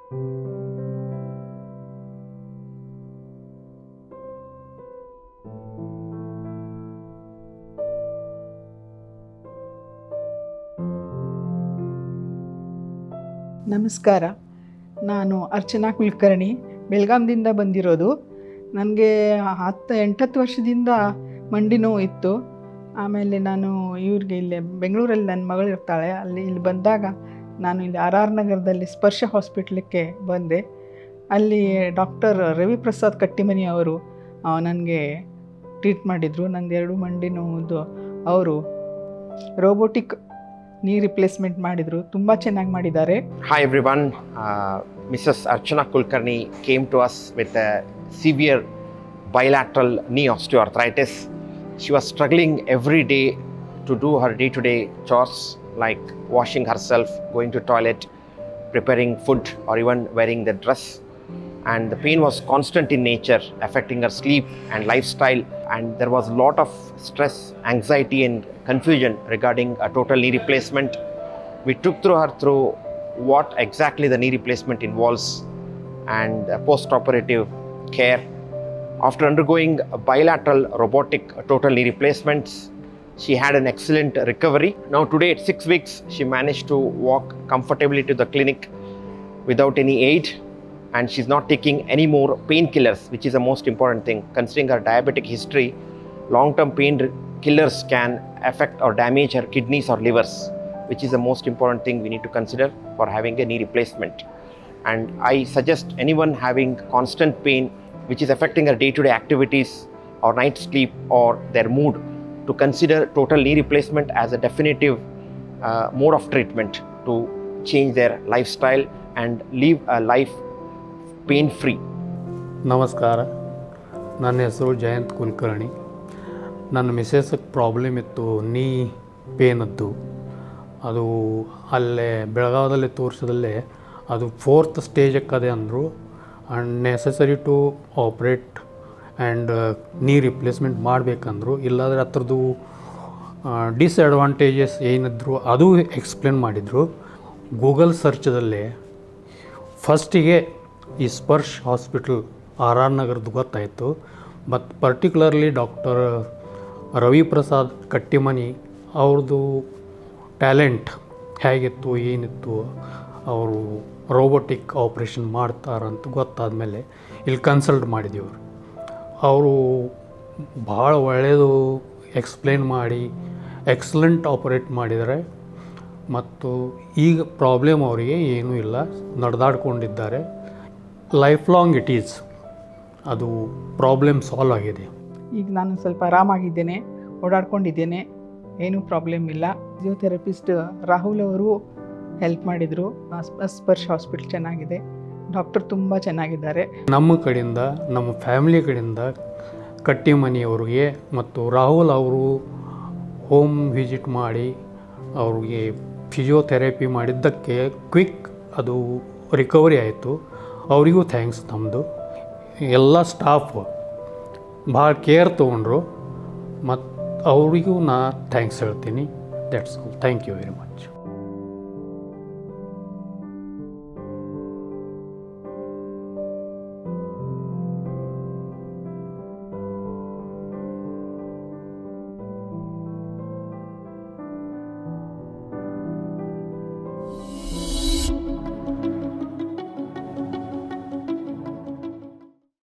ನಮಸ್ಕಾರ, ನಾನು ಅರ್ಚನಾ ಕುಲಕರ್ಣಿ, ಬೆಳಗಾಂದಿಂದ ಬಂದಿರೋದು. ನನಗೆ 8 ವರ್ಷದಿಂದ ಮಂಡಿ ನೋವು ಇತ್ತು. ಆಮೇಲೆ ನಾನು ಇವ್ರಿಗೆ ಇಲ್ಲಿ ಬೆಂಗಳೂರಲ್ಲಿ ನನ್ನ ಮಗಳು ಇರ್ತಾಳೆ, ಇಲ್ಲಿ ಬಂದಾಗ ನಾನು ಇಲ್ಲಿ RR ನಗರದಲ್ಲಿ ಸ್ಪರ್ಶ ಹಾಸ್ಪಿಟ್ಲಿಗೆ ಬಂದೆ. ಅಲ್ಲಿ ಡಾಕ್ಟರ್ ರವಿಪ್ರಸಾದ್ ಕಟ್ಟಿಮನಿ ಅವರು ನನಗೆ ಟ್ರೀಟ್ ಮಾಡಿದರು. ನಂದು 2 ಮಂಡಿ ನೋವುದು ಅವರು ರೋಬೋಟಿಕ್ knee replacement ಮಾಡಿದ್ರು. ತುಂಬ ಚೆನ್ನಾಗಿ ಮಾಡಿದ್ದಾರೆ. Hi everyone, Mrs. Archana Kulkarni came to us with a severe bilateral knee osteoarthritis. She was struggling every day to do her day-to-day chores like washing herself, going to toilet, preparing food, or even wearing the dress. And the pain was constant in nature, affecting her sleep and lifestyle, and there was a lot of stress, anxiety and confusion regarding a total knee replacement. We took her through what exactly the knee replacement involves and post-operative care. After undergoing bilateral robotic total knee replacements, she had an excellent recovery. Now today at 6 weeks, she managed to walk comfortably to the clinic without any aid, and she's not taking any more painkillers, which is the most important thing. Considering her diabetic history, long-term painkillers can affect or damage her kidneys or livers, which is the most important thing we need to consider for having a knee replacement. And I suggest anyone having constant pain which is affecting their day-to-day activities or night sleep or their mood to consider total knee replacement as a definitive mode of treatment to change their lifestyle and live a life pain-free. ನಮಸ್ಕಾರ, ನನ್ನ ಹೆಸರು ಜಯಂತ್ ಕುಲಕರ್ಣಿ. ನನ್ನ ಮಿಸೆಸ್ಗೆ problem ಇತ್ತು, ನೀ ಪೇನದ್ದು. ಅದು ಅಲ್ಲೇ ಬೆಳಗಾವದಲ್ಲಿ ತೋರಿಸಿದಲ್ಲೇ ಅದು 4th ಸ್ಟೇಜಕ್ಕೆ ಅದೇ ಅಂದರು. And necessary to operate and knee replacement ಮಾಡಬೇಕಂದ್ರು. ಇಲ್ಲಾಂದರೆ ಅದ್ರದ್ದು ಡಿಸ್ಅಡ್ವಾಂಟೇಜಸ್ ಏನಿದ್ರು ಅದು ಎಕ್ಸ್ಪ್ಲೇನ್ ಮಾಡಿದರು. ಗೂಗಲ್ ಸರ್ಚದಲ್ಲೇ ಫಸ್ಟಿಗೆ ಈ ಸ್ಪರ್ಶ್ ಹಾಸ್ಪಿಟಲ್ RR ನಗರದ್ದು ಗೊತ್ತಾಯಿತು. ಮತ್ತು ಪರ್ಟಿಕ್ಯುಲರ್ಲಿ ಡಾಕ್ಟರ್ ರವಿಪ್ರಸಾದ್ ಕಟ್ಟಿಮನಿ ಅವ್ರದ್ದು ಟ್ಯಾಲೆಂಟ್ ಹೇಗಿತ್ತು, ಏನಿತ್ತು, ಅವರು ರೋಬೋಟಿಕ್ ಆಪ್ರೇಷನ್ ಮಾಡ್ತಾರಂತ ಗೊತ್ತಾದ ಮೇಲೆ ಇಲ್ಲಿ ಕನ್ಸಲ್ಟ್ ಮಾಡಿದ್ದೀವಿ. ಅವರು ಭಾಳ ಒಳ್ಳೆಯದು ಎಕ್ಸ್ಪ್ಲೇನ್ ಮಾಡಿ ಎಕ್ಸಲೆಂಟ್ ಆಪ್ರೇಟ್ ಮಾಡಿದ್ದಾರೆ. ಮತ್ತು ಈಗ ಪ್ರಾಬ್ಲಮ್ ಅವರಿಗೆ ಏನೂ ಇಲ್ಲ, ನಡೆದಾಡ್ಕೊಂಡಿದ್ದಾರೆ. ಲೈಫ್ ಲಾಂಗ್ ಇಟ್ ಈಸ್, ಅದು ಪ್ರಾಬ್ಲಮ್ ಸಾಲ್ವ್ ಆಗಿದೆ. ಈಗ ನಾನು ಸ್ವಲ್ಪ ಆರಾಮಾಗಿದ್ದೇನೆ, ಓಡಾಡ್ಕೊಂಡಿದ್ದೇನೆ, ಏನೂ ಪ್ರಾಬ್ಲಮ್ ಇಲ್ಲ. ಫಿಸಿಯೋಥೆರಪಿಸ್ಟ್ ರಾಹುಲ್ ಅವರು ಹೆಲ್ಪ್ ಮಾಡಿದರು. ಸ್ಪರ್ಶ್ ಹಾಸ್ಪಿಟಲ್ ಚೆನ್ನಾಗಿದೆ, ಡಾಕ್ಟರ್ ತುಂಬ ಚೆನ್ನಾಗಿದ್ದಾರೆ. ನಮ್ಮ ಕಡೆಯಿಂದ, ನಮ್ಮ ಫ್ಯಾಮಿಲಿ ಕಡೆಯಿಂದ ಕಟ್ಟಿಮನಿಯವರಿಗೆ ಮತ್ತು ರಾಹುಲ್ ಅವರು ಹೋಮ್ ವಿಸಿಟ್ ಮಾಡಿ ಅವ್ರಿಗೆ ಫಿಸಿಯೋಥೆರಪಿ ಮಾಡಿದ್ದಕ್ಕೆ ಕ್ವಿಕ್ ಅದು ರಿಕವರಿ ಆಯಿತು. ಅವರಿಗೂ ಥ್ಯಾಂಕ್ಸ್. ನಮ್ಮದು ಎಲ್ಲ ಸ್ಟಾಫ್ ಭಾಳ ಕೇರ್ ತೊಗೊಂಡ್ರು, ಮತ್ತು ಅವರಿಗೂ ನಾ ಥ್ಯಾಂಕ್ಸ್ ಹೇಳ್ತೀನಿ. That's all. Thank you very much.